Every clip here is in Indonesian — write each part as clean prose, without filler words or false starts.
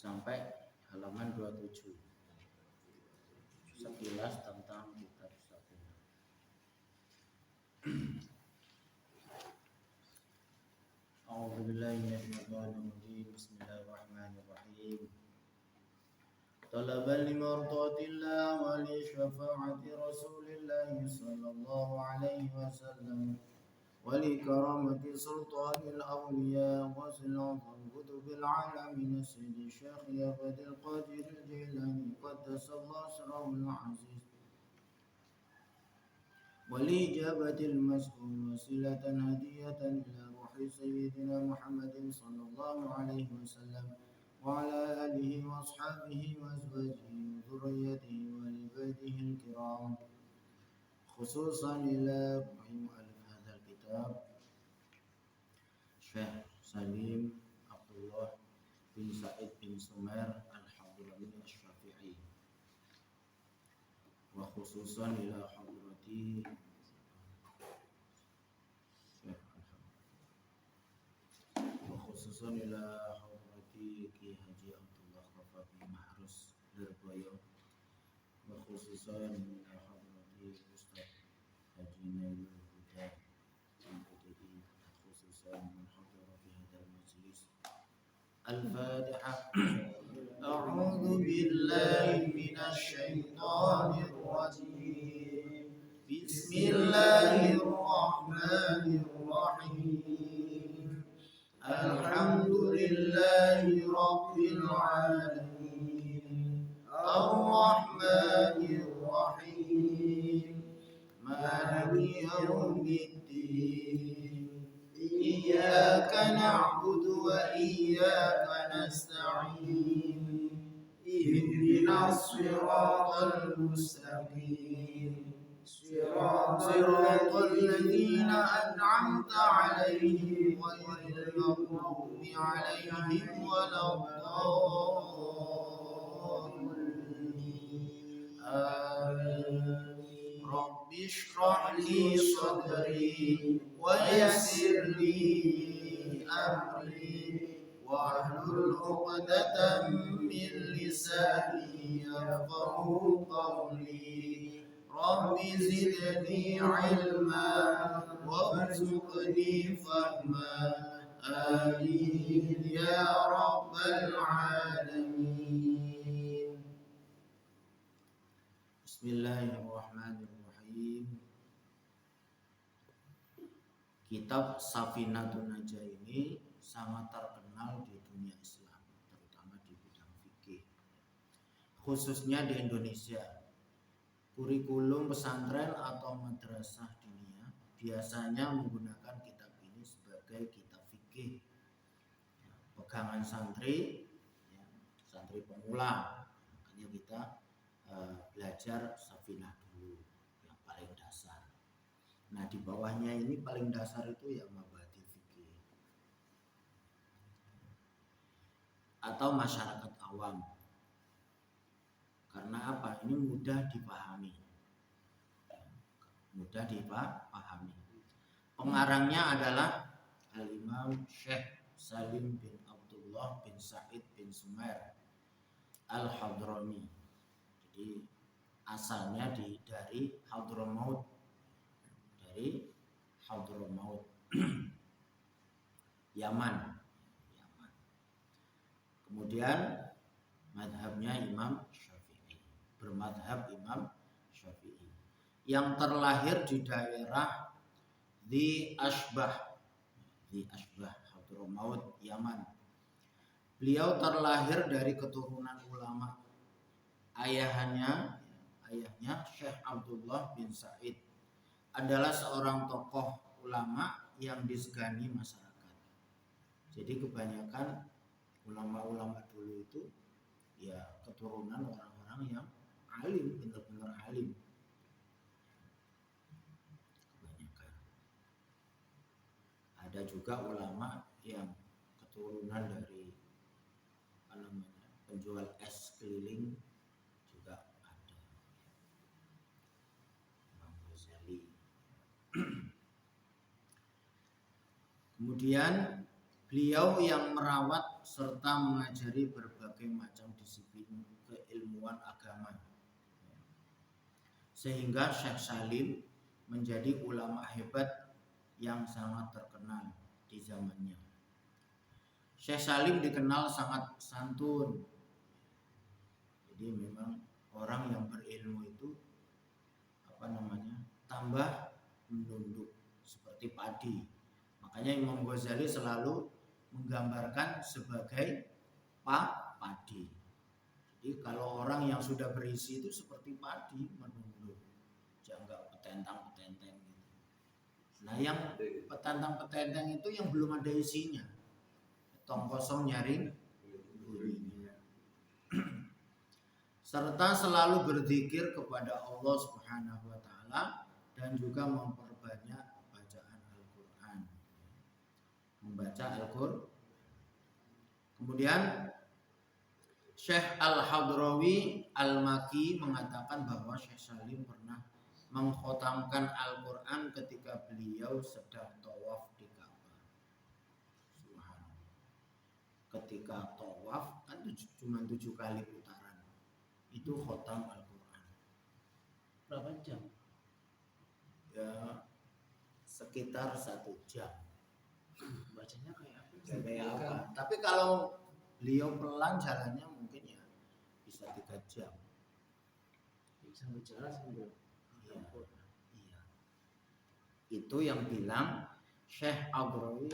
sampai halaman 27. Sekilas tentang kitab Safinah. A'udzubillahi minasyaitonir rajim. Bismillahirrahmanirrahim. Talaban limardhatillah wa li syafa'ati Rasulillah sallallahu alaihi wasallam wa li karamati sultanil awliya wa sultan kutubil alamin sayyidi Syekh Abdul Qadir Al-Jilani qaddasallahu sirrahul aziz والإجابة المسؤول وسيلة هدية إلى روح سيدنا محمد صلى الله عليه وسلم وعلى آله وأصحابه وأزواجه وذريته ولبيته الكرام خصوصا إلى مؤلف هذا الكتاب Syekh Salim Abdullah bin Sa'id bin Sumair Al-Hadrami Asy-Syafi'i wa khususan ila hadrati khususan ila hadrati Ki Haji Abdullah Khaffaf bin Mahrus Lirboyo wa khususan ila hadrati Ustaz Haji Nailul Huda MPDI khususan man hadara fi hadzal majlis. Al-Fatihah. A'udzu billahi minasy syaithanir rajim. Bismillahirrahmanirrahim. Alhamdulillahi rabbil alamin. Ar-Rahmanir Rahim. Maliki yaumiddin. Iyyaka na'budu wa iyyaka nasta'in. Ihdinas siratal mustaqim. Siratal ladzina an'amta 'alaihim ghairil maghdubi 'alaihim waladdallin. Amin. Rabbi shrah li sadri wa yassir li amri wahlul 'uqdatam min lisani yafqahu qawli. Rabbi zidni 'ilma warzuqni fahma. Amin ya rabbal alamin. Bismillahirrahmanirrahim. Kitab Safinatun Najah ini sangat terkenal di dunia Islam, terutama di bidang fikih, khususnya di Indonesia. Kurikulum pesantren atau madrasah diniyah biasanya menggunakan kitab ini sebagai kitab fikih, pegangan santri, santri pemula. Makanya kita belajar Safinah dulu yang paling dasar. Nah, di bawahnya ini paling dasar itu ya mabadi fikih atau masyarakat awam. Karena apa? Ini mudah dipahami. Mudah dipahami. Pengarangnya adalah Al-Imam Syekh Salim bin Abdullah bin Sa'id bin Sumair Al-Hadrami. Jadi asalnya dari Hadramaut. Dari Hadramaut Yaman. Kemudian madhabnya Imam Syafi'i, bermadhab Imam Syafi'i, yang terlahir di daerah di Ashbah Hadramaut Yaman. Beliau terlahir dari keturunan ulama. Ayahnya Syekh Abdullah bin Sa'id adalah seorang tokoh ulama yang disegani masyarakat. Jadi kebanyakan ulama-ulama dulu itu ya keturunan orang-orang yang alim, benar-benar alim. Kebanyakan. Ada juga ulama yang keturunan dari penjual es keliling juga ada. Imam Ghazali. Kemudian Beliau yang merawat serta mengajari berbagai macam disiplin keilmuan agama. Sehingga Syekh Salim menjadi ulama hebat yang sangat terkenal di zamannya. Syekh Salim dikenal sangat santun. Jadi memang orang yang berilmu itu tambah menunduk seperti padi. Makanya Imam Ghazali selalu menggambarkan sebagai padi. Jadi kalau orang yang sudah berisi itu seperti padi, menunduk, jangan petentang-petenteng gitu. Nah yang petentang-petenteng itu yang belum ada isinya, tong kosong nyaring bunyinya. Serta selalu berzikir kepada Allah Subhanahu wa taala dan juga memperbanyak bacaan Al-Qur'an. Membaca Al-Qur'an. Kemudian Syekh Al-Hadrawi Al-Maki mengatakan bahwa Syekh Salim pernah mengkhotamkan Al-Qur'an ketika beliau sedang tawaf di Ka'bah. Subhanallah. Ketika tawaf kan cuma 7 kali putaran. Itu khotam Al-Qur'an. Berapa jam? Ya sekitar 1 jam. Bacanya kayak apa? Kayak apa? Tapi kalau beliau pelan jalannya mungkin ya bisa 3 jam. Sambil jalan sambil. Iya. Itu yang bilang Syekh Hadrawi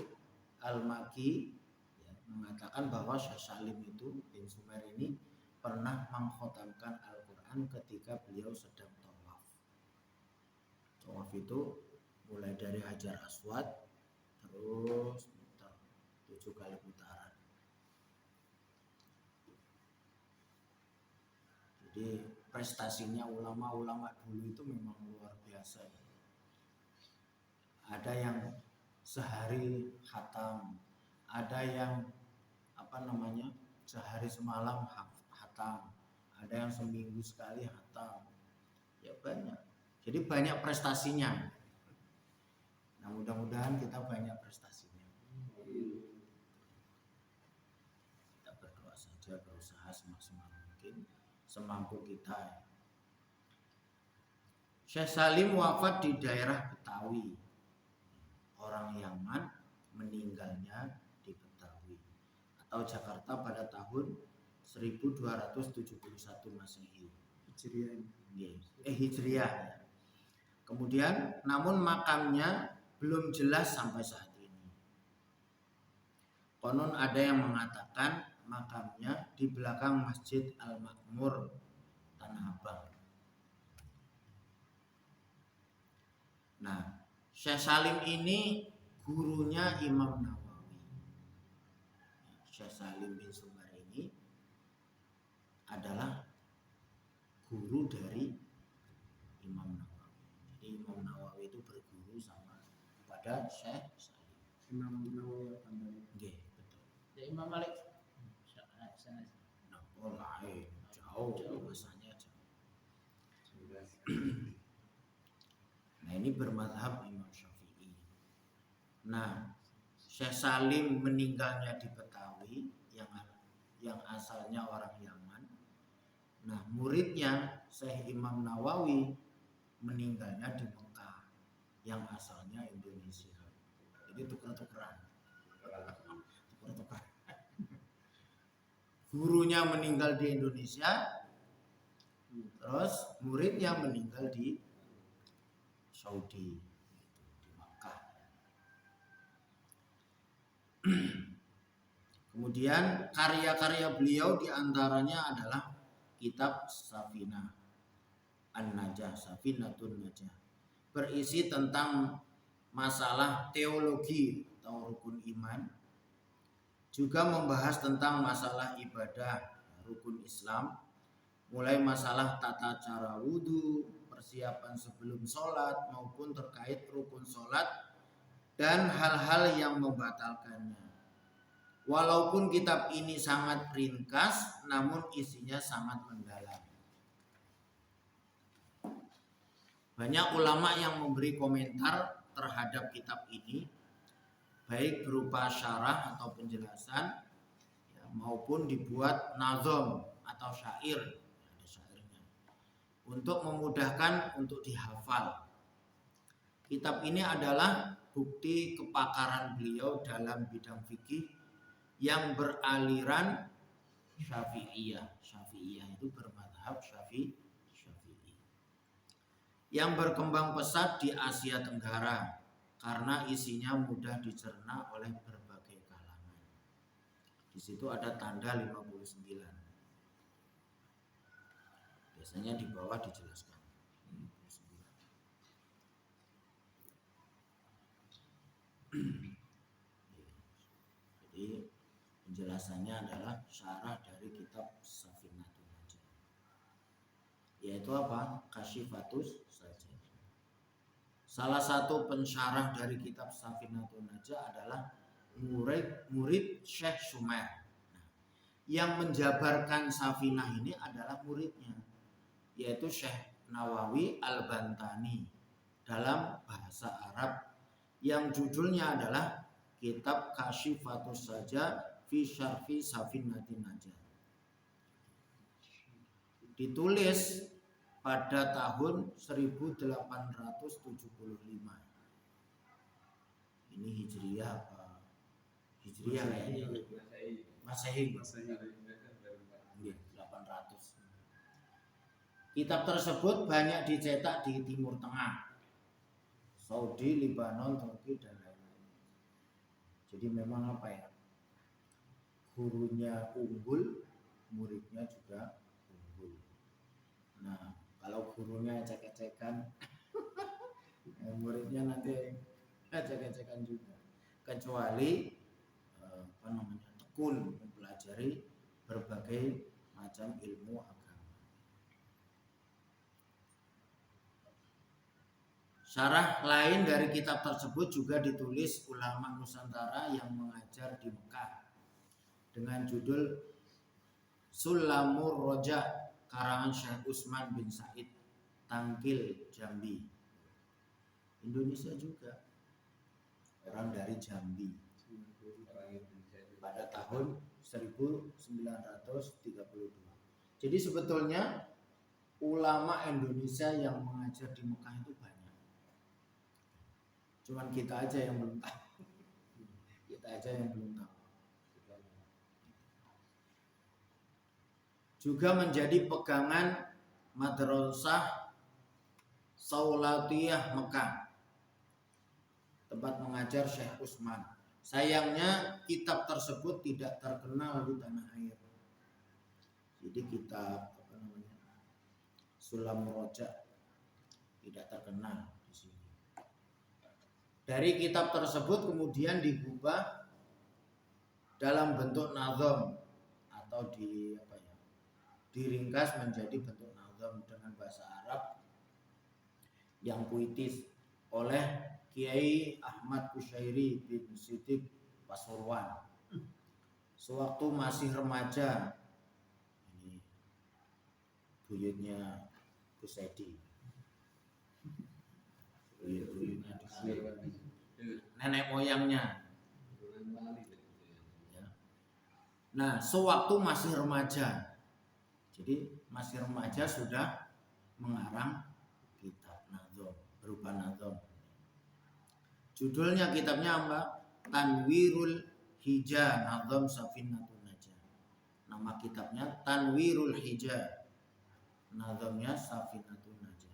Al-Maki ya, mengatakan bahwa Syekh Salim itu bin Sumer ini pernah mengkhotamkan Al-Qur'an ketika beliau sedang tawaf. Tawaf itu mulai dari Hajar Aswad terus 7 kali putaran. Jadi prestasinya ulama-ulama dulu itu memang luar biasa. Ada yang sehari khatam, ada yang sehari semalam khatam, ada yang seminggu sekali khatam. Ya banyak. Jadi banyak prestasinya. Nah mudah-mudahan kita banyak prestasinya. Kita berdoa saja, berusaha semaksimal mungkin, semampu kita. Syekh Salim wafat di daerah Betawi. Orang Yaman, meninggalnya di Betawi atau Jakarta pada tahun 1271 Masehi. Hijriah. Kemudian namun makamnya belum jelas sampai saat ini. Konon ada yang mengatakan makamnya di belakang Masjid Al-Makmur Tanah Abang. Nah, Syekh Salim ini gurunya Imam Nawawi. Syekh Salim bin Sumer ini adalah guru dari Imam Nawawi. Jadi Imam Nawawi itu berguru sama kepada Syekh Salim. Imam Nawawi Al-Hambali. Nggih, betul. Ya Imam Malik. Oh lain, jauh masanya jauh. Nah ini bermadhab Imam Syafi'i. Nah Syekh Salim meninggalnya di Betawi yang asalnya orang Yaman. Nah muridnya Syekh Imam Nawawi meninggalnya di Mekah yang asalnya Indonesia. Jadi tukar-tukaran. Gurunya meninggal di Indonesia, terus muridnya meninggal di Saudi, di Makkah. Kemudian karya-karya beliau diantaranya adalah kitab Safinah An-Najah, Safinatun Najah, berisi tentang masalah teologi atau rukun iman, juga membahas tentang masalah ibadah rukun Islam, mulai masalah tata cara wudhu, persiapan sebelum sholat maupun terkait rukun sholat dan hal-hal yang membatalkannya. Walaupun kitab ini sangat ringkas, namun isinya sangat mendalam. Banyak ulama yang memberi komentar terhadap kitab ini. baik berupa syarah atau penjelasan ya, maupun dibuat nazom atau syair, ada syairnya, untuk memudahkan untuk dihafal. Kitab ini adalah bukti kepakaran beliau dalam bidang fikih yang beraliran Syafi'iyah. Syafi'iyah itu bermadhab Syafi'i, yang berkembang pesat di Asia Tenggara karena isinya mudah dicerna oleh berbagai kalangan. Di situ ada tanda 59. Biasanya di bawah dijelaskan. Jadi penjelasannya adalah syarah dari kitab Safinatun Najah, yaitu apa? Kasyifatus saja. Salah satu pensyarah dari kitab Safinatun Najah adalah murid Syekh Sumer. Yang menjabarkan Safinah ini adalah muridnya, yaitu Syekh Nawawi Al-Bantani dalam bahasa Arab, yang judulnya adalah Kitab Kasyifatus Saja fi Syarfi Safinatin Najah. Ditulis pada tahun 1875. Ini Hijriyah apa? Hijriyah ya. Masehi. 800. Kitab tersebut banyak dicetak di Timur Tengah, Saudi, Lebanon, Turki dan lain-lain. Jadi memang apa ya? Gurunya unggul, muridnya juga unggul. Nah, kalau gurunya ecek-ecekan, muridnya nanti ecek-ecekan juga. Kecuali tekun mempelajari berbagai macam ilmu agama. Syarah lain dari kitab tersebut juga ditulis ulama Nusantara yang mengajar di Mekah dengan judul Sulamur Roja karangan Syekh Usman bin Said, Tangkil, Jambi. Indonesia juga, orang dari Jambi, pada tahun 1932. Jadi sebetulnya ulama Indonesia yang mengajar di Mekah itu banyak. Cuman kita aja yang belum tahu. Juga menjadi pegangan Madrasah Saulatiyah Mekah, tempat mengajar Syekh Usman. Sayangnya kitab tersebut tidak terkenal di tanah air. Jadi kitab Sulam Roja tidak terkenal di sini. Dari kitab tersebut kemudian diubah dalam bentuk nazam atau diringkas menjadi bentuk nazam dengan bahasa Arab yang puitis oleh Kiai Ahmad Kusyairi bin Siddiq Pasuruan sewaktu masih remaja. Ini buyutnya Kusedi, nenek moyangnya. Nah, sewaktu masih remaja, jadi masih remaja sudah mengarang kitab nazam, berupa nazam. Judulnya kitabnya apa? Tanwirul Hija Nazam Safinatun Najah. Nama kitabnya Tanwirul Hija, nazamnya Safinatun Najah.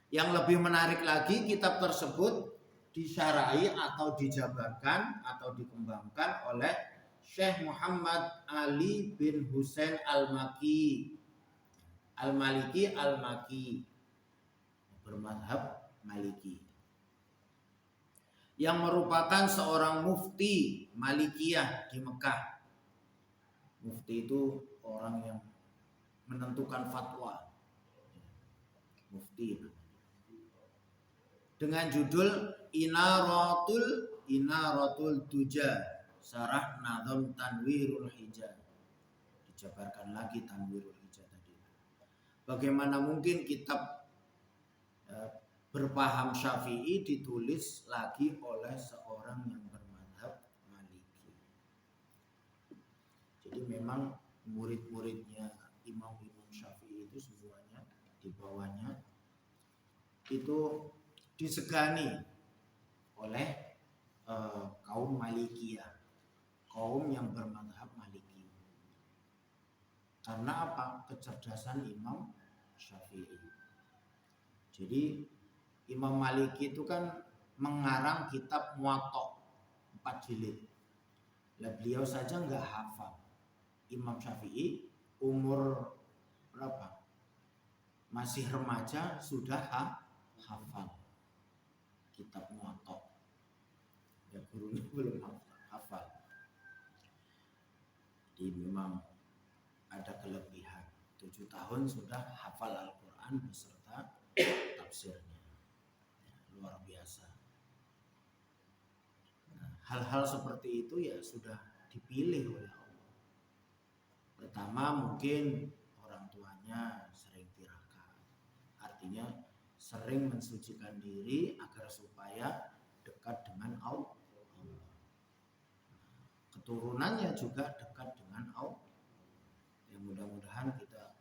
Yang lebih menarik lagi, kitab tersebut disyarai atau dijabarkan atau dikembangkan oleh Syekh Muhammad Ali bin Husain Al-Maliki bermadhab Maliki, yang merupakan seorang mufti Malikiyah di Mekah. Mufti itu orang yang menentukan fatwa, mufti. Dengan judul Inaratul Tuja Syarah Nazam Tanwirul Hija. Dijabarkan lagi Tanwirul Hija tadi. Bagaimana mungkin kitab berpaham Syafi'i ditulis lagi oleh seorang yang Jadi memang murid-muridnya Imam Syafi'i itu semuanya di bawahnya itu disegani oleh kaum Malikiyah, kaum yang bermadzhab Maliki. Karena apa? Kecerdasan Imam Syafi'i. Jadi Imam Maliki itu kan mengarang kitab Muwatta 4 jilid. Lah beliau saja nggak hafal. Imam Syafi'i umur berapa? Masih remaja sudah hafal kitab Muwatta. Ya gurunya belum hafal. Jadi memang ada kelebihan. 7 tahun sudah hafal Al-Quran beserta tafsirnya. Ya, luar biasa. Nah, hal-hal seperti itu ya sudah dipilih oleh Allah. Pertama mungkin orang tuanya sering tirakat. Artinya sering mensucikan diri agar supaya dekat dengan Allah. Keturunannya juga dekat dengan Allah. Ya mudah-mudahan kita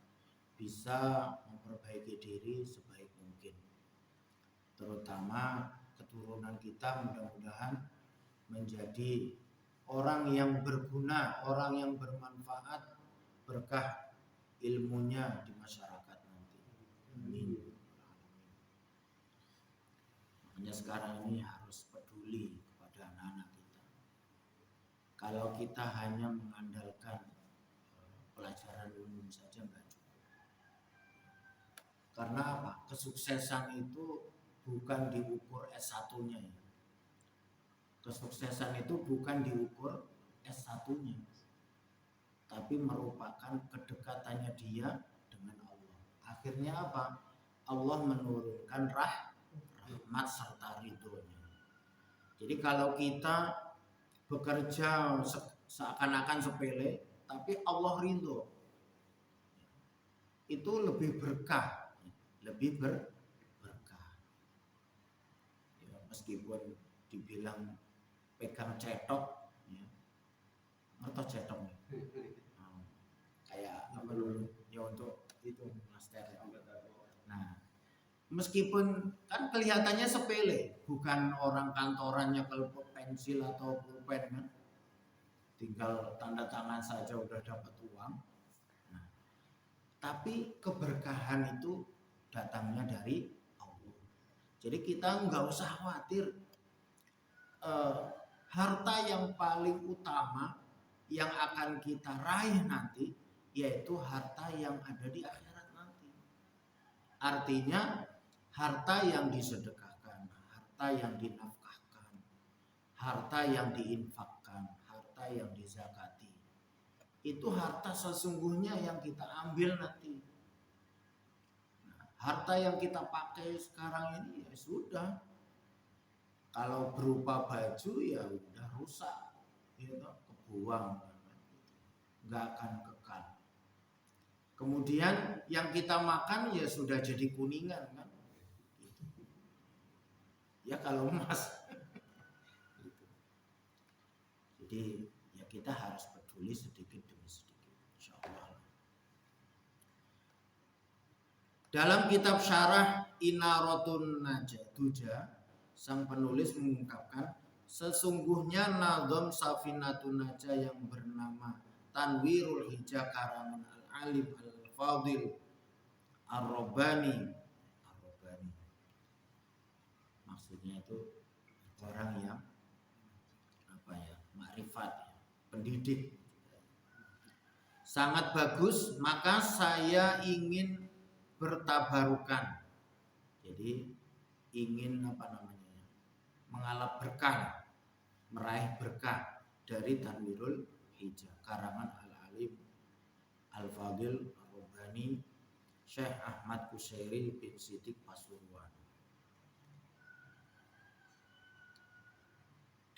bisa memperbaiki diri sebaik mungkin. Terutama keturunan kita mudah-mudahan menjadi orang yang berguna, orang yang bermanfaat, berkah ilmunya di masyarakat nanti. Amin. Makanya sekarang ini harus peduli kepada anak-anak kita. Kalau kita hanya mengandalkan pelajaran umum saja enggak cukup. Karena apa? Kesuksesan itu bukan diukur S1-nya ya. Kesuksesan itu bukan diukur S1-nya. Tapi merupakan kedekatannya dia dengan Allah. Akhirnya apa? Allah menurunkan rahmat serta ridhonya. Jadi kalau kita bekerja seakan-akan sepele, tapi Allah ridho, itu lebih berkah, lebih berkah. Ya, meskipun dibilang pegang cetok, ya, ngerti cetok ya? Kayak apa dulu? Ya untuk itu master. Nah, meskipun kan kelihatannya sepele, bukan orang kantorannya kalau pensil atau pulpen kan, tinggal tanda tangan saja udah dapat uang. Nah, tapi keberkahan itu datangnya dari Allah. Jadi kita nggak usah khawatir. Harta yang paling utama yang akan kita raih nanti yaitu harta yang ada di akhirat nanti. Artinya harta yang disedekahkan, harta yang dinafkahkan, harta yang diinfakkan, harta yang dizakati. Itu harta sesungguhnya yang kita ambil nanti. Nah, harta yang kita pakai sekarang ini ya sudah. Kalau berupa baju ya udah rusak, gitu, kebuang, nggak akan kekal. Kemudian yang kita makan ya sudah jadi kuningan kan, ya kalau emas. Jadi ya kita harus peduli sedikit demi sedikit, insya Allah. Dalam kitab syarah Inaratun Duja, sang penulis mengungkapkan sesungguhnya nazam Safinatun Najah yang bernama Tanwirul Hijah karangan Al-Alim Al-Fadil Ar-Rabbani. Maksudnya itu orang yang makrifat, pendidik. Sangat bagus, maka saya ingin bertabarukan. Jadi ingin mengalap berkah, meraih berkah dari Tanwirul Hijah karangan Al-Alim Al-Fadil Ar-Rabbani Syekh Ahmad Kushairi bin Siddiq Pasuruan,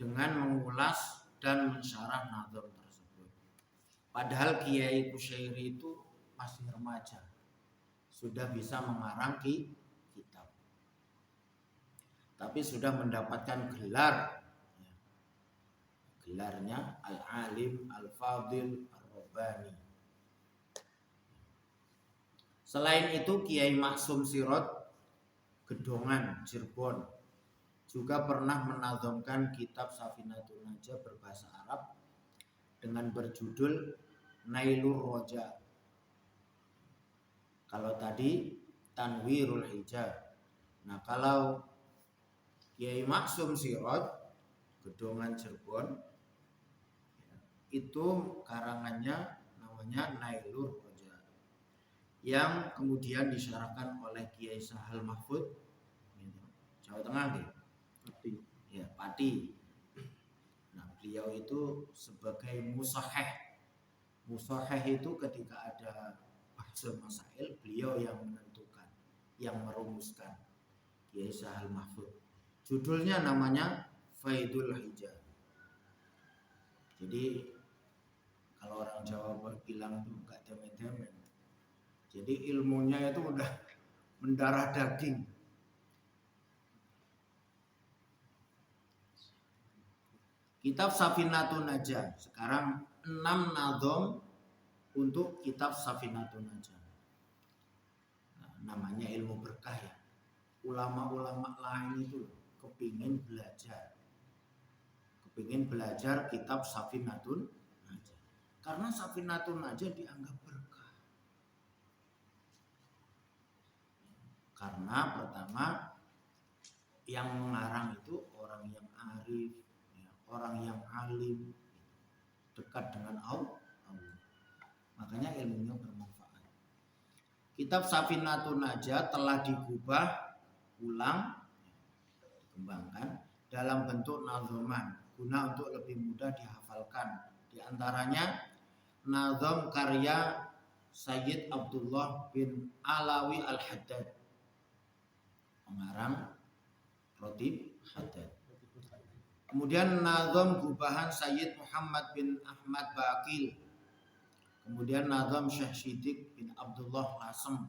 dengan mengulas dan mensyarah nazam tersebut. Padahal Kiai Kushairi itu masih remaja, sudah bisa mengarang kitab, tapi sudah mendapatkan gelar, gelarnya Al-Alim Al-Fadil Ar-Rabbani. Rabbani. Selain itu Kiai Maksum Sirot Gedongan Cirebon juga pernah menazamkan kitab Safinatun Najah berbahasa Arab dengan berjudul Nailur Roja. Kalau tadi Tanwirul Hijab. Nah, kalau Kiai Maksum Sirot Gedongan Cirebon itu karangannya namanya Nailur Roja, yang kemudian disyarahkan oleh Kiai Sahal Mahfud Jawa Tengah ya, Pati. Nah, beliau itu sebagai musaheh. Musaheh itu ketika ada bahasa masail, beliau yang menentukan, yang merumuskan. Kiai Sahal Mahfud. Judulnya namanya Faidul Hijab. Jadi kalau orang Jawa bilang itu enggak demen-demen. Jadi ilmunya itu udah mendarah daging. Kitab Safinatun Najah. Sekarang 6 nadhom untuk kitab Safinatun Najah. Nah, namanya ilmu berkah ya. Ulama-ulama lain itu kepingin belajar kitab Safinatun Najah. Karena Safinatun Najah dianggap berkah. Karena pertama yang mengarang itu orang yang arif, orang yang alim, dekat dengan Allah. Makanya ilmunya bermanfaat. Kitab Safinatun Najah telah digubah ulang, dikembangkan dalam bentuk nadzoman guna untuk lebih mudah dihafalkan. Di antaranya nazom karya Sayyid Abdullah bin Alawi Al-Haddad, pengarang Rotib Haddad. Kemudian nazom gubahan Sayyid Muhammad bin Ahmad Baqil. Kemudian nazom Syekh Siddiq bin Abdullah Lasem.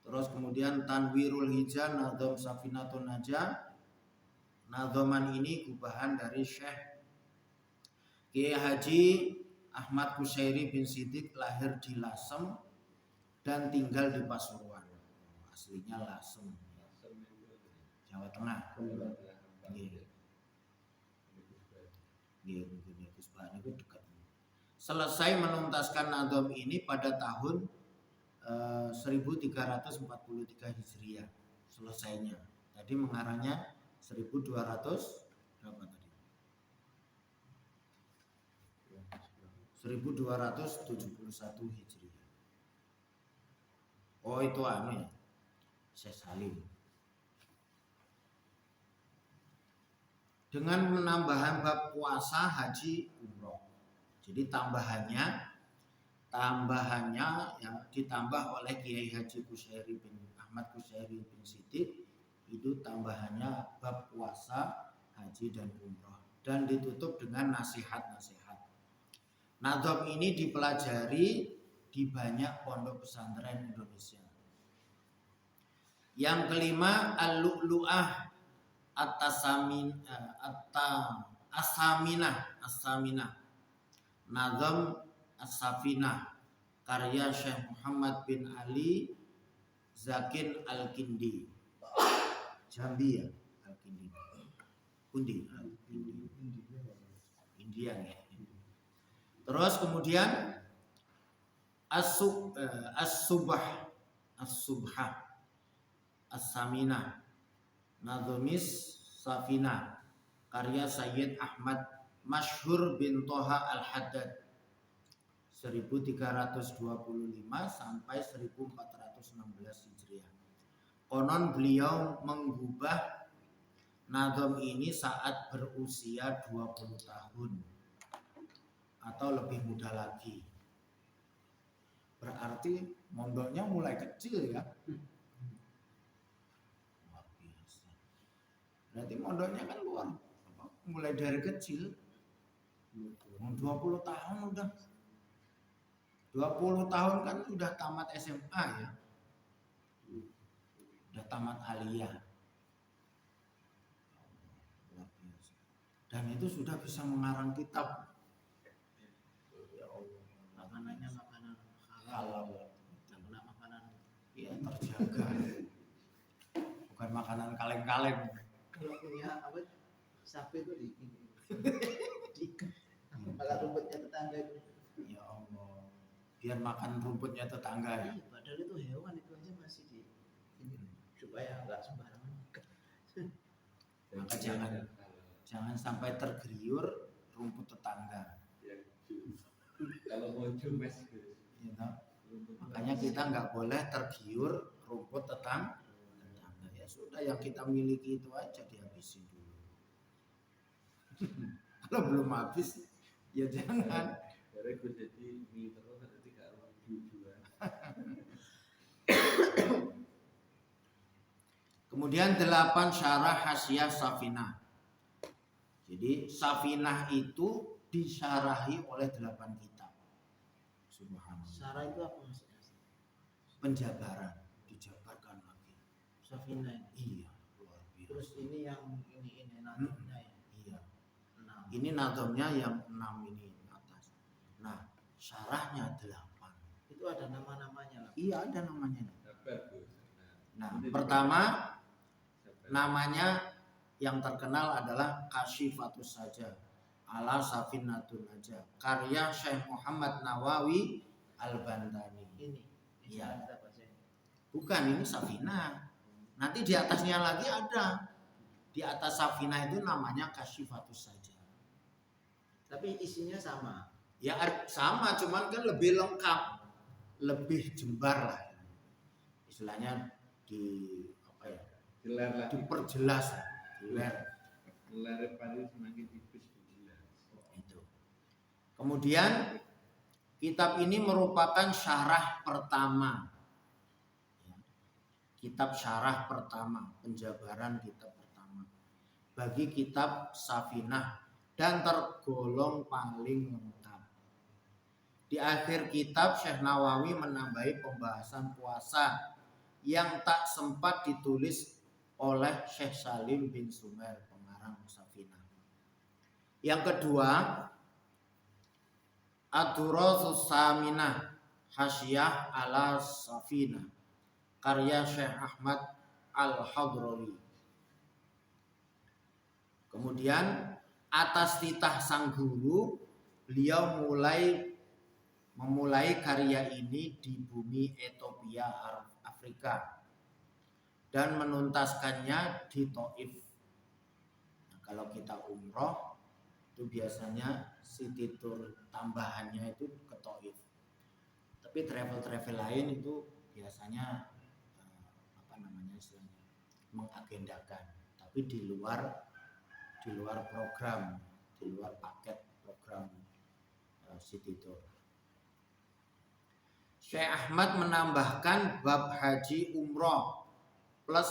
Terus kemudian Tanwirul Hijab, nazom Safinatun Najah. Nazoman ini gubahan dari Syekh Kiai Haji Ahmad Kusyairi bin Siddiq, lahir di Lasem dan tinggal di Pasuruan. Aslinya Lasem, Jawa Tengah. Selesai menuntaskan nazom ini pada tahun 1343 Hijriah. Selesainya. Tadi mengarangnya 1200 berapa tadi? 1271 Hijriah. Oh, itu ya. Syekh Salim. Dengan menambahkan bab puasa, haji, umroh. Jadi tambahannya yang ditambah oleh Kiai Haji Kusyairi bin Ahmad Kusyairi bin Siddiq, itu tambahannya bab puasa, haji dan umroh, dan ditutup dengan nasihat-nasihat. Nazom ini dipelajari di banyak pondok pesantren Indonesia. Yang kelima, Al-Lu'lu'ah As-Saminah. Nazom As-Safinah karya Syekh Muhammad bin Ali Zakin Al-Kindi. Jambi ya, Al-Kindi. India ya. Terus kemudian As-Subhah As-Saminah Nazomis Safinah karya Sayyid Ahmad Masyhur bin Toha Al-Haddad 1325 sampai 1416 Hijriah. Konon beliau mengubah nazom ini saat berusia 20 tahun atau lebih muda lagi. Berarti mondoknya mulai kecil ya. Luar biasa. Berarti mondoknya kan mulai dari kecil. 20 tahun udah. 20 tahun kan udah tamat SMA ya. Udah tamat aliyah. Luar biasa. Dan itu sudah bisa mengarang kitab. Ya Allah. makanannya makanan halal, halal. nggak kena makanan. Iya, terjaga. Bukan makanan kaleng-kaleng. Kalau punya apa sapi itu diikat makan rumputnya tetangga itu. Ya Allah. Biar makan rumputnya tetangga ya. Iya, padahal itu hewan itu aja masih di ini supaya nggak sembarangan. Maka jangan sampai tergeriur rumput tetangga. Kalau mau jumes Gitu. Makanya kita nggak boleh tergiur rumput tetangga. Ya sudah, yang kita miliki itu aja dihabisin dulu. Kalau belum habis ya jangan. karena gue jadi mie terus nanti gak rugi juga. Kemudian 8 syarah hasyiah Safinah. Jadi Safinah itu disyarahi oleh 8 kitab. Subhanallah. Syara itu apa maksudnya? Penjabaran, dijabarkan lagi. Safina ini. Iya, luar biasa. Terus ini yang ini nadamnya ya. Iya. 6. Ini nadomnya yang 6 ini atas. Nah, syarahnya 8. Itu ada nama-namanya lah. Iya, ada namanya. Sabar Gus. Nah, pertama namanya yang terkenal adalah Kasyifatus Saja ala Safinatun Najah, karya Syekh Muhammad Nawawi Al-Bantani. Ini. Iya. Kita baca ini. Bukan, ini Safinah. Nanti di atasnya lagi ada. Di atas Safinah itu namanya Kasyifatus Saja. Tapi isinya sama. Ya sama, cuman kan lebih lengkap, lebih jembar lah. Istilahnya apa ya? Gelar lagi. Diperjelas, diler. Gelar Paris semakin tipis jelas. Itu. Kemudian kitab ini merupakan syarah pertama. Ya. Kitab syarah pertama, penjabaran kitab pertama bagi kitab Safinah dan tergolong paling lengkap. Di akhir kitab Syekh Nawawi menambahi pembahasan puasa yang tak sempat ditulis oleh Syekh Salim bin Sumer, pengarang Safinah. Yang kedua, Ad-Durasus Saminah Hasyiah ala Safinah, karya Syekh Ahmad Al-Hadrawi. Kemudian atas titah sang guru, beliau memulai karya ini di bumi Ethiopia, Afrika, dan menuntaskannya di Taif. Nah, kalau kita umroh itu biasanya city tour tambahannya itu ke Taif. Tapi travel lain itu biasanya istilahnya mengagendakan, tapi di luar program, di luar paket program city tour. Syekh Ahmad menambahkan bab haji umroh plus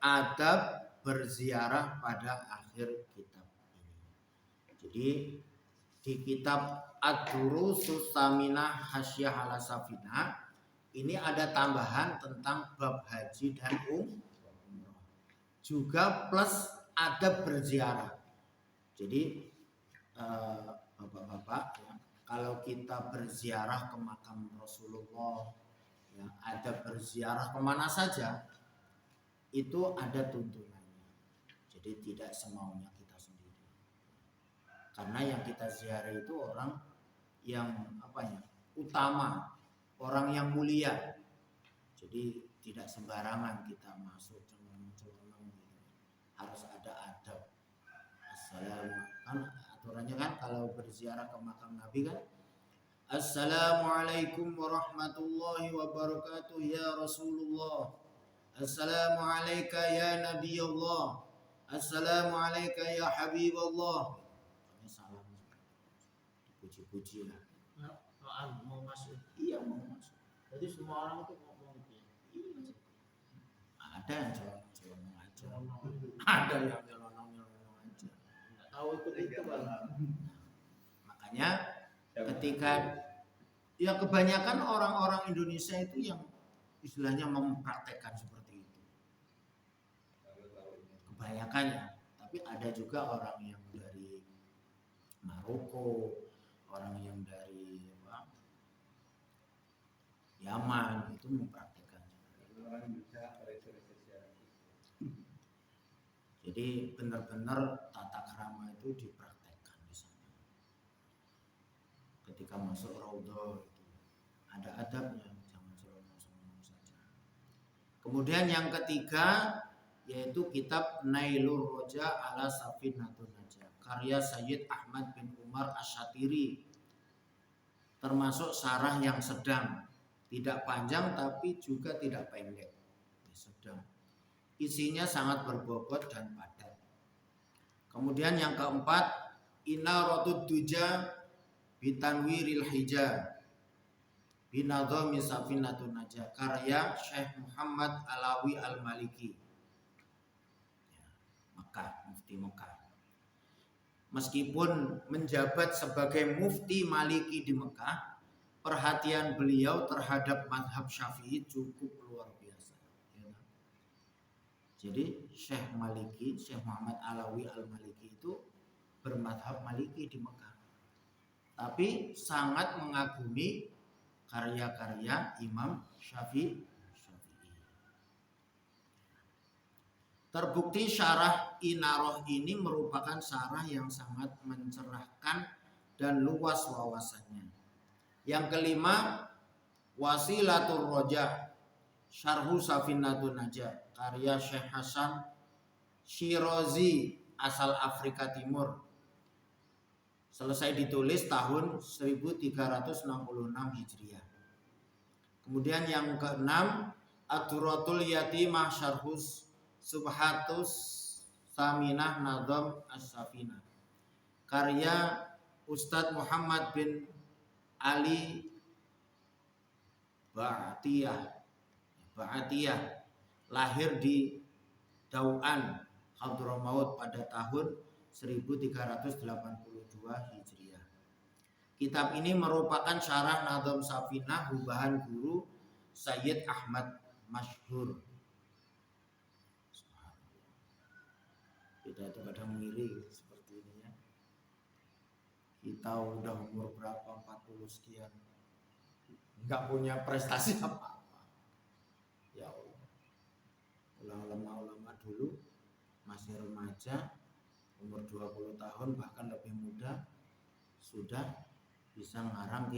adab berziarah pada akhir kitab ini. Jadi di kitab Ad-Durusus Saminah Hasyiah ala Safinah ini ada tambahan tentang bab haji dan umroh. Juga plus adab berziarah. Jadi bapak-bapak ya, kalau kita berziarah ke makam Rasulullah, ya, adab berziarah kemana saja itu ada tuntunannya. Jadi tidak semaunya kita sendiri. Karena yang kita ziarah itu orang yang utama, orang yang mulia. Jadi tidak sembarangan kita masuk celonong gitu. Harus ada adab. Assalamualaikum. Aturannya kan kalau berziarah ke makam Nabi kan, Assalamualaikum warahmatullahi wabarakatuh ya Rasulullah. Assalamualaikum ya Nabi Allah. Assalamualaikum ya Habib Allah. Salam. Dipuji-puji lah. Mau masuk. Iya, mau masuk. Jadi semua orang itu ngomong gitu. Iya. Ada yang celonong aja. Ada yang nyelonong aja. Nggak tahu itu Bang. Makanya ketika ya kebanyakan orang-orang Indonesia itu yang istilahnya mempraktekkan seperti itu. Kebanyakan ya, tapi ada juga orang yang dari Maroko, orang yang dari itu mempraktekannya. Orang bisa referensi sejarah. Jadi benar-benar tata krama itu dipraktekkan di sana. Ketika masuk raudhah itu ada adabnya, jangan seronok-seronok saja. Kemudian yang ketiga yaitu kitab Nailur Roja ala Safinatun Najah karya Sayyid Ahmad bin Umar Asyatiri, termasuk sarah yang sedang, tidak panjang tapi juga tidak pendek, sedang. Isinya sangat berbobot dan padat. Kemudian yang keempat, Inaratud Duja Bitanwiril Hija Binadhami Safinatun Najah karya Syekh Muhammad Alawi Al-Maliki, Mekah, mufti Mekah. Meskipun menjabat sebagai mufti Maliki di Mekah, perhatian beliau terhadap mazhab Syafi'i cukup luar biasa. Jadi Syekh Maliki, Syekh Muhammad Alawi Al-Maliki itu bermadhab Maliki di Mekah, tapi sangat mengagumi karya-karya Imam Syafi'i. Terbukti syarah Inaroh ini merupakan syarah yang sangat mencerahkan dan luas wawasannya. Yang kelima, Wasilatul Roja Syarhu Safinatun Najah karya Syekh Hasan Shirazi asal Afrika Timur. Selesai ditulis tahun 1366 Hijriah. Kemudian yang keenam, Ad-Durratul Yatimah Syarhus Subhatus Saminah Nadham As-Safinah karya Ustadz Muhammad bin Ali Ba'atiyah, lahir di Dau'an, Hadramaut pada tahun 1382 Hijriah. Kitab ini merupakan syarah Nadham Safinah hubahan guru Sayyid Ahmad Masyhur. Kita itu kadang ngiri seperti ini ya. Kita udah umur berapa, 40 sekian, nggak punya prestasi apa-apa. Ya Allah. Ulama-ulama dulu masih remaja, umur 20 tahun bahkan lebih muda, sudah bisa ngarang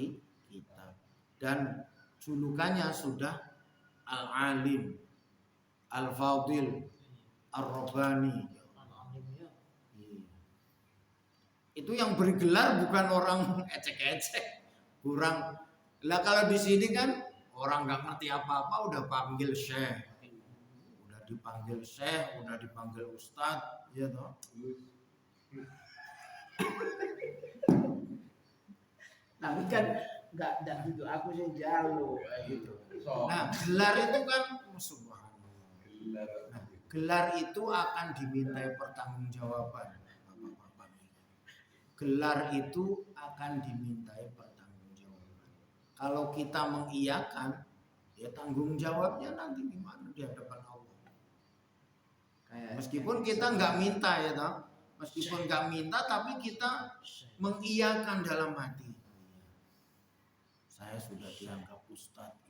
kitab. Dan julukannya sudah Al-Alim, Al-Fadil, Ar-Rabbani. Itu yang bergelar bukan orang ecek-ecek, kurang. Lah kalau di sini kan orang nggak ngerti apa-apa udah panggil syekh, udah dipanggil syekh, udah dipanggil ustadz, ya toh. Tapi kan nggak gitu, aku sih jauh gitu. Nah gelar itu kan subhanallah. Nah, gelar itu akan dimintai pertanggungjawaban. Gelar itu akan dimintai pertanggungjawaban. Kalau kita mengiyakan, ya tanggung jawabnya nanti gimana di hadapan Allah. Meskipun kita nggak minta ya toh, meskipun nggak minta, tapi kita mengiyakan dalam hati. Saya sudah dianggap ustadz.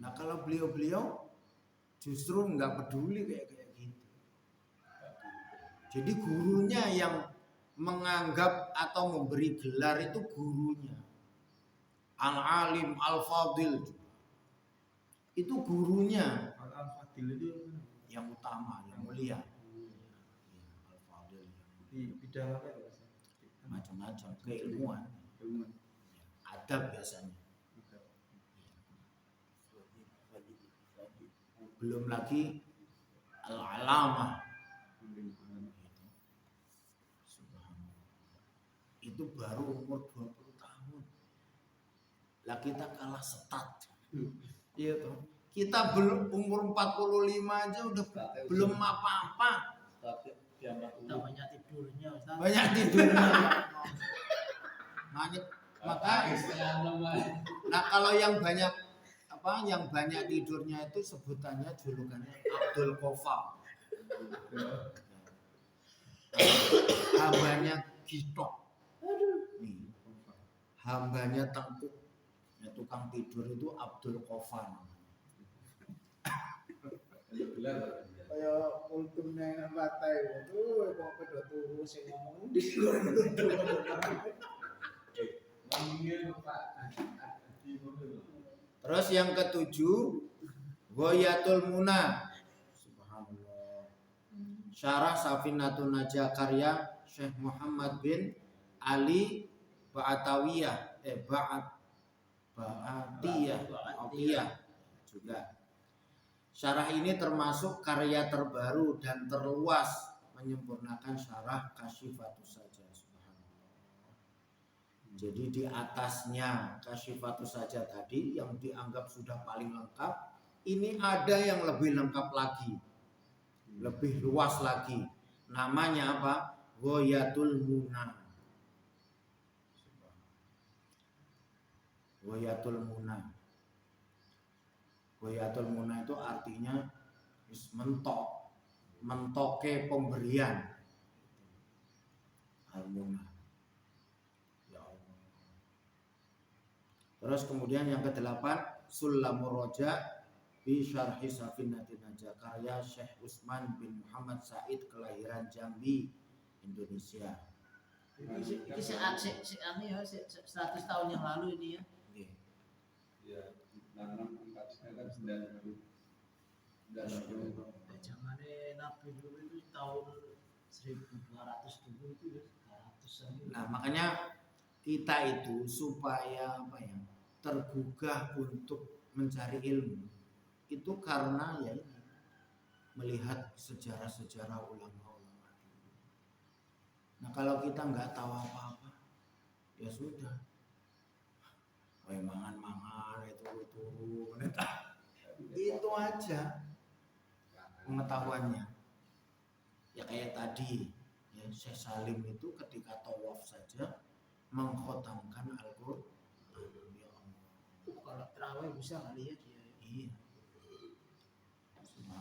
Nah kalau beliau-beliau justru nggak peduli kayak gitu. Jadi gurunya yang menganggap atau memberi gelar itu gurunya. Al-Alim, Al-Fadil itu gurunya. Al-Fadil itu yang utama, yang mulia. Al-Fadil di bidang apa ya? Macam-macam, keilmuan, adab biasanya. Belum lagi al-alamah. Itu baru umur 20 tahun. Lah kita kalah setat. Iya toh. Kita belum umur 45 aja udah belum apa-apa. Kita banyak tidurnya, Ustaz. Banyak tidurnya. Maka nah kalau yang banyak yang banyak tidurnya itu sebutannya julukannya Abdul Qafa. Hambanya Gitok. Hambanya Tengkuk. tukang tidur itu Abdul Qofan. Gelar. Kaya kultum nang batai itu kok pedo turu sing ngomong di Ngomongin Pak. Di mobil. Terus yang ketujuh, Ghoyatul Muna. Subhanallah. Syarah Safinatun Najah karya Syekh Muhammad bin Ali Ba'atawiyah Ba'atiyah juga. Syarah ini termasuk karya terbaru dan terluas menyempurnakan syarah Kasyifatus Saja. Jadi di atasnya Kasyifatus Saja tadi yang dianggap sudah paling lengkap, ini ada yang lebih lengkap lagi, lebih luas lagi. Namanya apa? Ghoyatul Muna. Ghoyatul Muna. Ghoyatul Muna itu artinya mentoke pemberian. Al-Muna. Ya Allah. Terus kemudian yang ke-8, Sulamur Roja bi Syarhi Safinatin Najah karya Syekh Usman bin Muhammad Said kelahiran Jambi, Indonesia. Ini 100 tahun yang lalu ini ya. Ya, nanam 4 kan 90. Zamannya Nabi dulu itu tahun 1200 dulu itu ya, 100-an. Nah, makanya kita itu supaya apa ya, tergugah untuk mencari ilmu itu karena ya ini, melihat sejarah-sejarah ulama-ulama dulu. Nah, kalau kita nggak tahu apa-apa, ya sudah. Mangan itu aja pengetahuannya. Ya kayak tadi, ya Syekh Salim itu ketika tawaf saja mengkhotamkan Al-Qur'an. Ya Allah. Kalau terawih bisa kali ya dia. Iya.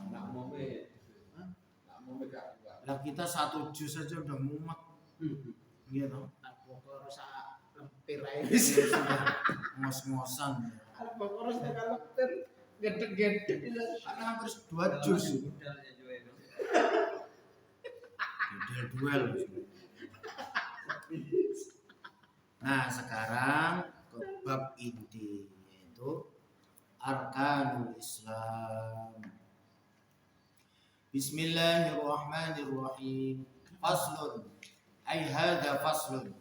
Nak mau Kak. Lah kita 1 juz saja udah mumet. Gitu. Al-Baqarah sak lempir ae. Ngos-ngosan. Al-Baqarah sak lempir gede-gede. Karena hampir 2 juz. Duel. Nah, sekarang ke bab inti yaitu Arkanul Islam. Bismillahirrahmanirrahim. Faslun. Ay hadza faslun.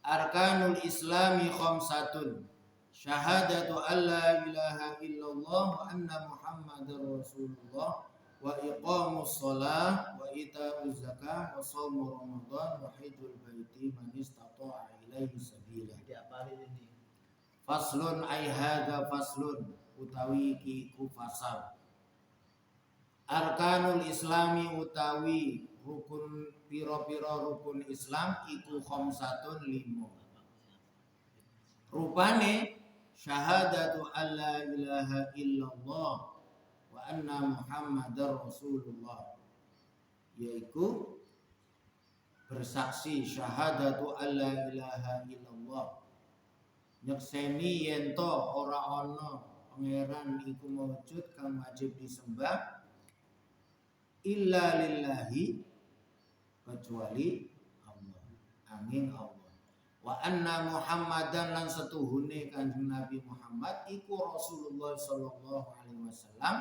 Arkanul Islami khamsatun. Syahadatu an la ilaha illallah wa anna Muhammadar Rasulullah wa iqamus shalah wa ita'uz zakah wa shaum ramadan wa hajjul baiti man istata'a ilaihi sabila. Diapalin ini. Faslun ay hadza faslun utawi iku fasal. Arkanul Islami utawi rukun piro-piro rukun Islam iku khamsatun 5. Rupane syahadatu alla ilaha illallah wa anna Muhammadar Rasulullah, yaitu bersaksi syahadatu alla ilaha illallah, nyekseni yento ora ana pangeran iku maujud kang wajib disembah illa lillahi, kecuali Allah, angin Allah. Wa anna Muhammadan lan setuhune Kanjeng Nabi Muhammad iku Rasulullah sallallahu alaihi wasallam,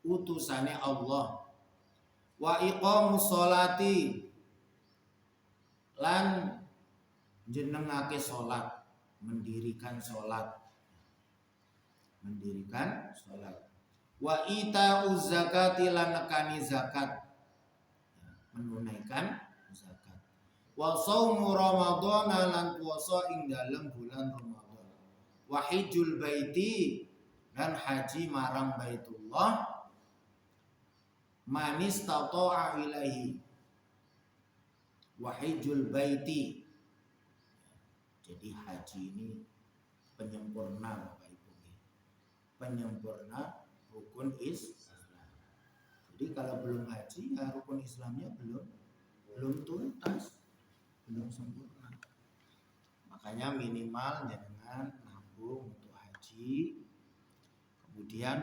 utusane Allah. Wa iqamus sholati lan jenengake salat, mendirikan salat. Wa ita'uz zakati lan nekani zakat, menunaikan zakat. Wa shaumu ramadhana lan puasa ing dalem bulan Ramadan. Wa hajjul baiti dan haji marang Baitullah man istata'a ilaihi. Wa hajjul baiti, jadi haji ini penyempurna Bapak Ibu, penyempurna rukun Islam. Jadi kalau belum haji ya rukun Islamnya belum tuntas, belum sempurna. Makanya minimal jangan nabung menabung untuk haji. Kemudian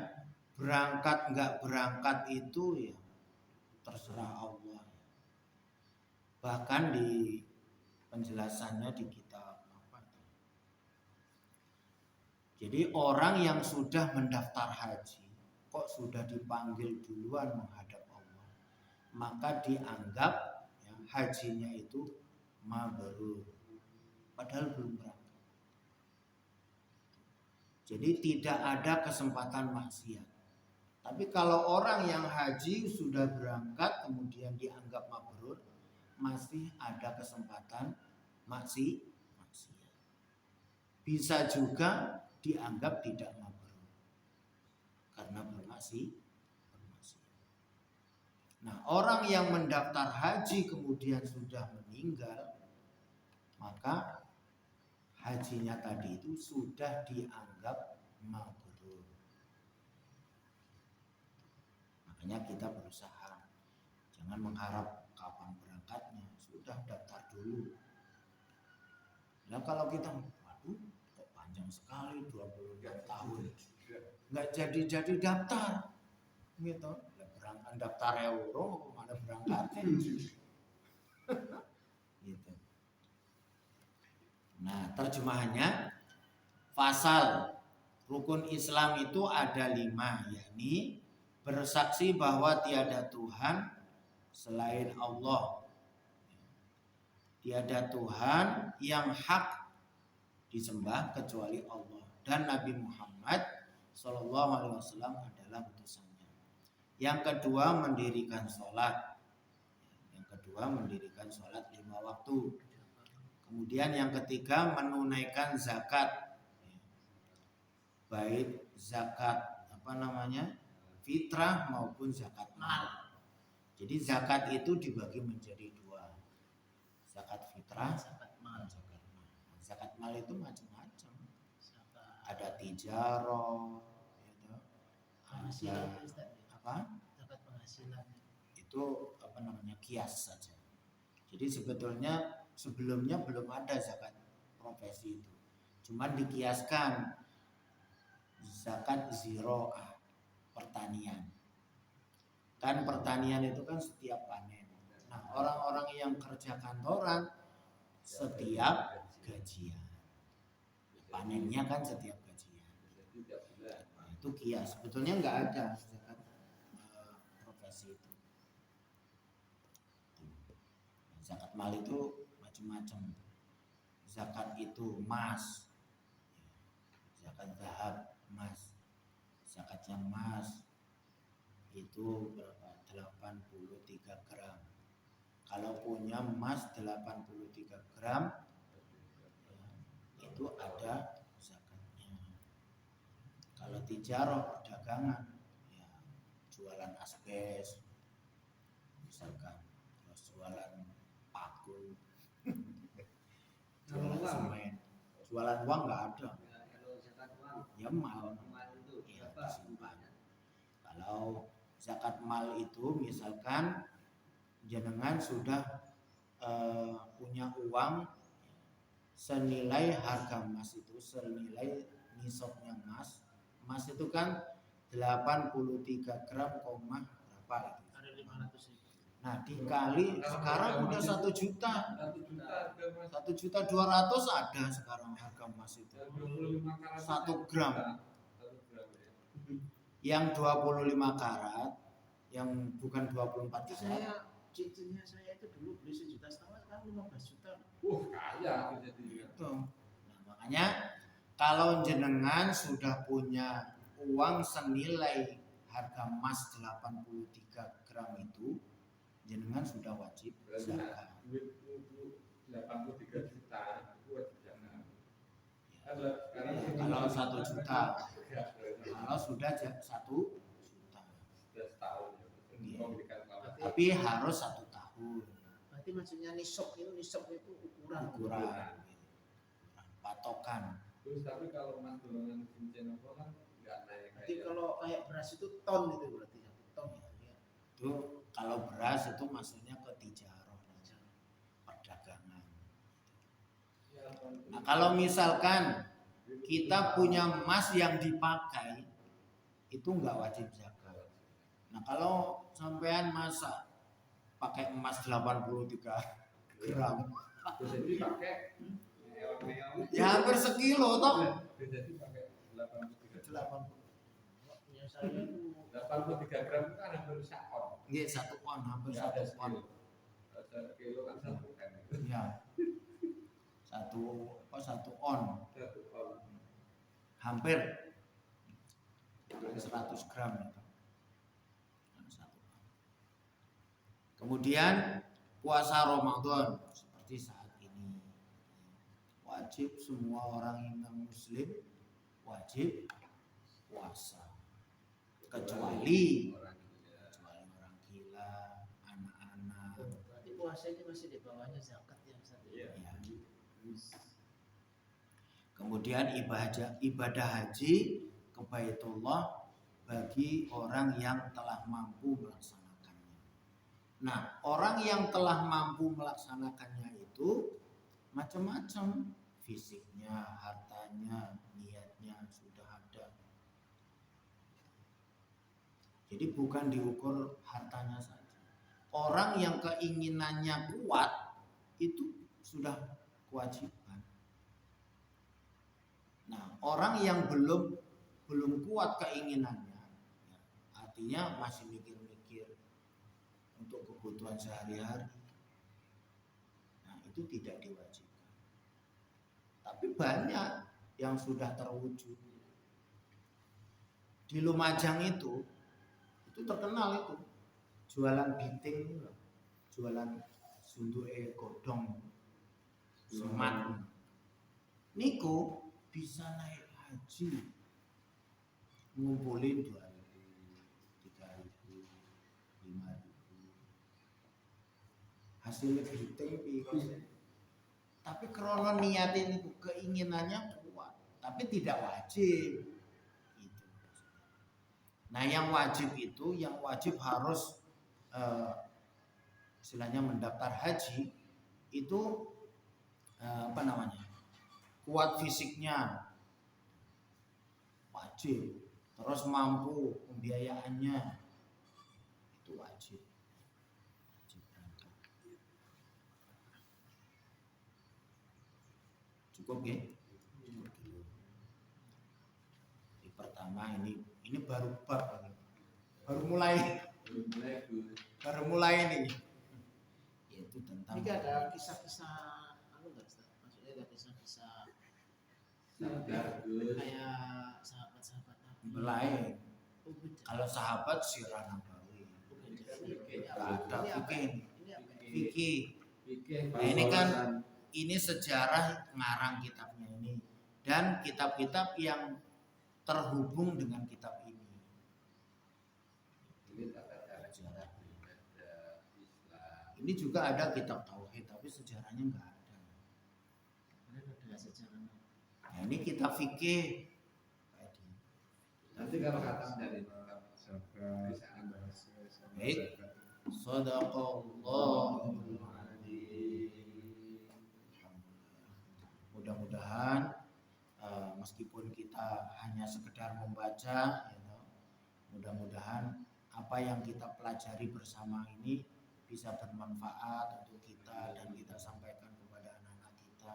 berangkat nggak berangkat itu ya terserah Allah. Bahkan di penjelasannya di kitab apa itu. Jadi orang yang sudah mendaftar haji kok sudah dipanggil duluan menghadap Allah, maka dianggap ya, hajinya itu mabrur, padahal belum berangkat. Jadi tidak ada kesempatan maksiat. Tapi kalau orang yang haji sudah berangkat kemudian dianggap mabrur, masih ada kesempatan maksiat. Bisa juga dianggap tidak mabrur karena bermaksiat. Nah, orang yang mendaftar haji kemudian sudah meninggal, maka hajinya tadi itu sudah dianggap mabrur. Makanya kita berusaha, jangan mengharap kapan berangkatnya, sudah daftar dulu. Nah kalau kita, waduh kok panjang sekali 22 tahun, nggak jadi daftar, gitu. Berangkat daftar euro, mana berangkatnya? Gitu. Nah terjemahannya, pasal rukun Islam itu ada 5, yakni bersaksi bahwa tiada Tuhan selain Allah, tiada Tuhan yang hak disembah kecuali Allah, dan Nabi Muhammad SAW adalah utusannya. Yang kedua mendirikan sholat. Yang kedua mendirikan sholat 5 waktu. Kemudian yang ketiga menunaikan zakat, baik zakat fitrah maupun zakat mal. Jadi zakat itu dibagi menjadi 2, zakat fitrah, zakat mal. Zakat mal itu macam-macam. Ada tijarah, gitu. Ada apa? Zakat penghasilan. Itu kias saja. Jadi sebetulnya sebelumnya belum ada zakat profesi itu. Cuman dikiaskan zakat ziro'ah, pertanian. Kan pertanian itu kan setiap panen. Nah, orang-orang yang kerja kantoran setiap gajian. Panennya kan setiap gajian. Nah, itu kias. Sebetulnya nggak ada zakat profesi itu. Zakat mal itu macam-macam. Zakat itu emas, zakat zahab emas. Zakatnya emas itu berapa? 83 gram. Kalau punya emas 83 gram itu ada zakatnya. Kalau tijarah perdagangan, ya, jualan asbes misalkan, terus jualan paku, jualan semen, jualan uang nggak ada. Ya mal itu ya simpan. Kalau zakat mal itu misalkan jenengan sudah punya uang senilai harga emas itu, senilai nisabnya emas. Emas itu kan 83 gram koma berapa itu? Ada 500.000. Nah dikali sekarang udah 1 juta. 1.200.000 ada sekarang harga emas itu. 1 gram. Yang 25 karat, yang bukan 24 karat. Cincinnya saya itu dulu beli 1,5 juta, sekarang 15 juta. Kaya jadi Itu. Nah, makanya kalau jenengan sudah punya uang senilai harga emas 83 gram itu, jenengan sudah wajib zakat. duit 83 juta itu wajib jangan. Kalau 1 juta, kalau sudah 1 juta, 11 tahun Iya. memberikan selamat. tapi harus 1 tahun. Berarti maksudnya nisab itu ukuran. Patokan. Terus tapi kalau mas golongan cincin apa kan nggak naik. Berarti kalau kayak beras itu ton itu berarti 1 ton ya. Itu kalau beras itu maksudnya ke tijarah, perdagangan. Nah kalau misalkan kita punya emas yang dipakai itu nggak wajib zakat. Nah kalau sampean masak pakai emas 83 gram, Jadi pakai ya hampir sekilo toh. jadi pakai 83 Punya saya itu 83 gram itu kan hampir sakon. Nggih 1 on, hampir Ya, 1 ada on. sekilo. Ada kilo kan 1 M. Ya. 1 on, 1 on. hampir 100 gram itu. 1 on. Kemudian puasa Ramadan seperti saat ini. Wajib semua orang yang muslim wajib puasa. Kecuali orang gila, anak-anak. berarti puasa ini masih di bawahnya zakat yang satu. Iya. Ya. Kemudian ibadah haji ke Baitullah bagi orang yang telah mampu melaksanakannya. Nah, orang yang telah mampu melaksanakannya itu macam-macam, fisiknya, hartanya, niatnya sudah ada. Jadi bukan diukur hartanya saja. Orang yang keinginannya kuat itu sudah kewajiban. Nah, orang yang belum kuat keinginannya, ya, artinya masih mikir-mikir untuk kebutuhan sehari-hari, nah itu tidak diwajibkan. Tapi banyak yang sudah terwujud. Di Lumajang itu terkenal itu jualan biting, jualan sunduke godhong semat. Niku bisa naik haji ngumpulin 2.000, 3.000, 5.000. Hasilnya biting piye. Tapi krono niatin itu keinginannya kuat, tapi tidak wajib. Itu. Nah, yang wajib harus istilahnya mendaftar haji itu kuat fisiknya wajib, terus mampu pembiayaannya itu wajib. Cukup ya? Di pertama ini baru mulai nih, yaitu tentang Ini ada kisah-kisah maksudnya ada kisah-kisah kayak sahabat-sahabat Nabi. mulai. Oh, beda. Kalau sahabat sirah nabawi, ada fikih. Nah, ini kan sejarah ngarang kitabnya ini dan kitab-kitab yang terhubung dengan kitab ini. Ini juga ada kitab tauhid tapi sejarahnya enggak ada. Ada sejarah. Nah, ini kitab fikih. Nanti kalau khatam dari Baik. Shadaqallahul azim. Mudah-mudahan meskipun kita hanya sekedar membaca, mudah-mudahan apa yang kita pelajari bersama ini bisa bermanfaat untuk kita dan kita sampaikan kepada anak-anak kita.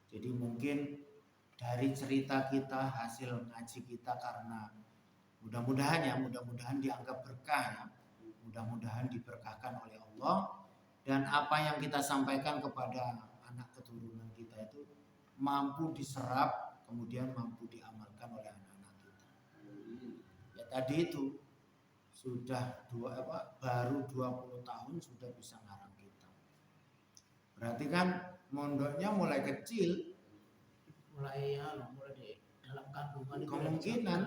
Jadi mungkin dari cerita kita, hasil ngaji kita, karena mudah-mudahan dianggap berkah ya, mudah-mudahan diberkahkan oleh Allah, dan apa yang kita sampaikan kepada anak keturunan kita itu mampu diserap, kemudian mampu diamalkan oleh anak-anak kita. Ya tadi itu sudah baru 20 tahun sudah bisa ngarang kitab. Berarti kan mondoknya mulai kecil, mulai di dalam kandungan itu kemungkinan.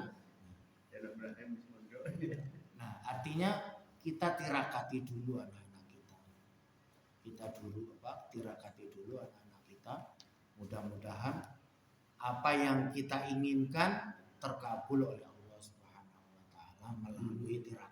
Nah, artinya kita tirakati dulu anak-anak kita. Tirakati dulu anak-anak kita. Mudah-mudahan apa yang kita inginkan terkabul oleh Allah Subhanahu wa taala melalui tirakati